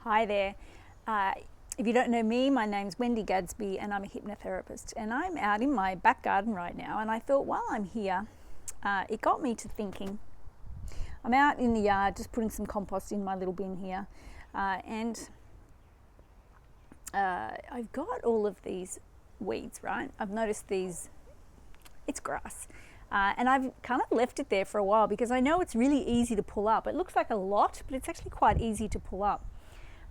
Hi there. If you don't know me, my name's Wendy Gadsby and I'm a hypnotherapist, and I'm out in my back garden right now, and I thought while I'm here, it got me to thinking. I'm out in the yard just putting some compost in my little bin here, and I've got all of these weeds, right? I've noticed these, it's grass. And I've kind of left it there for a while because I know it's really easy to pull up. It looks like a lot, but it's actually quite easy to pull up.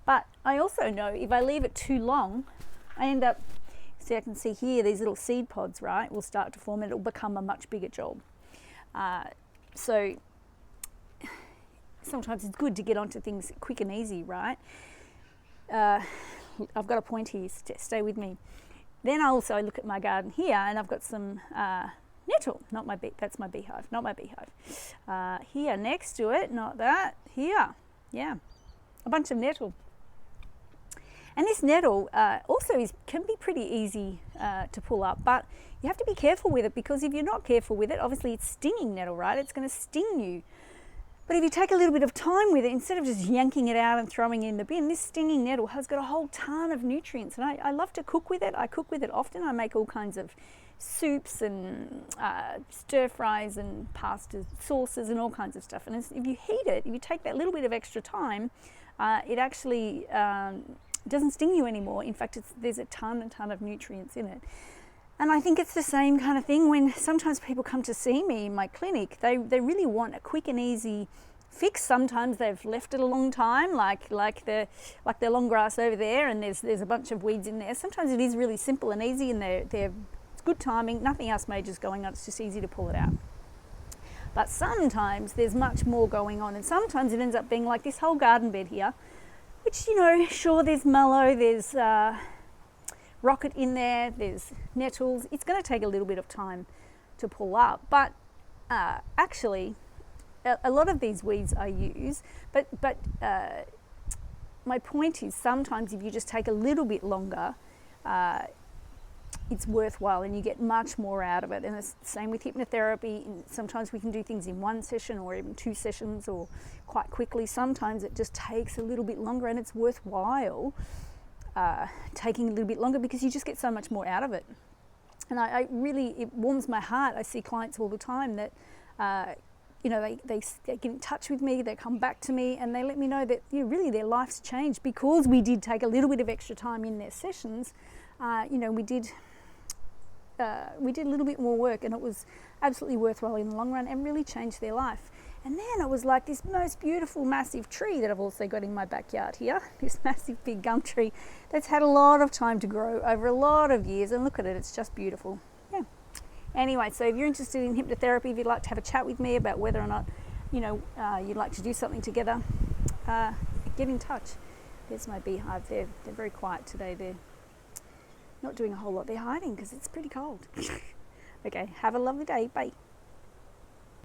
But I also know if I leave it too long, I end up, see, I can see here, these little seed pods, right, will start to form and it'll become a much bigger job. So sometimes it's good to get onto things quick and easy, right? I've got a point here, stay with me. Then I also look at my garden here and I've got some nettle, that's my beehive, not my beehive. Here next to it, not that, here, yeah, a bunch of nettle. And this nettle also can be pretty easy to pull up, but you have to be careful with it because if you're not careful with it, obviously it's stinging nettle, right? It's going to sting you. But if you take a little bit of time with it, instead of just yanking it out and throwing it in the bin, this stinging nettle has got a whole ton of nutrients. And I love to cook with it. I cook with it often. I make all kinds of soups and stir fries and pasta sauces and all kinds of stuff. And if you heat it, if you take that little bit of extra time, it actually doesn't sting you anymore. In fact, there's a ton of nutrients in it. And I think it's the same kind of thing when sometimes people come to see me in my clinic. They really want a quick and easy fix. Sometimes they've left it a long time, like the long grass over there, and there's a bunch of weeds in there. Sometimes it is really simple and easy, and it's good timing. Nothing else major's going on. It's just easy to pull it out. But sometimes there's much more going on, and sometimes it ends up being like this whole garden bed here, which, sure, there's mallow, there's rocket in there, there's nettles. It's going to take a little bit of time to pull up, but actually a lot of these weeds I use, but my point is sometimes if you just take a little bit longer, it's worthwhile and you get much more out of it. And it's the same with hypnotherapy. Sometimes we can do things in one session or even 2 sessions or quite quickly. Sometimes it just takes a little bit longer, and it's worthwhile taking a little bit longer because you just get so much more out of it. And it warms my heart. I see clients all the time that they get in touch with me, they come back to me and they let me know that really their life's changed because we did take a little bit of extra time in their sessions. We did a little bit more work, and it was absolutely worthwhile in the long run and really changed their life. And then it was like this most beautiful massive tree that I've also got in my backyard here, this massive big gum tree that's had a lot of time to grow over a lot of years, and look at it, it's just beautiful. Yeah. Anyway, so if you're interested in hypnotherapy, if you'd like to have a chat with me about whether or not you'd like to do something together, get in touch. There's my beehive. They're very quiet today. They're not doing a whole lot. They're hiding because it's pretty cold. Okay, have a lovely day. Bye.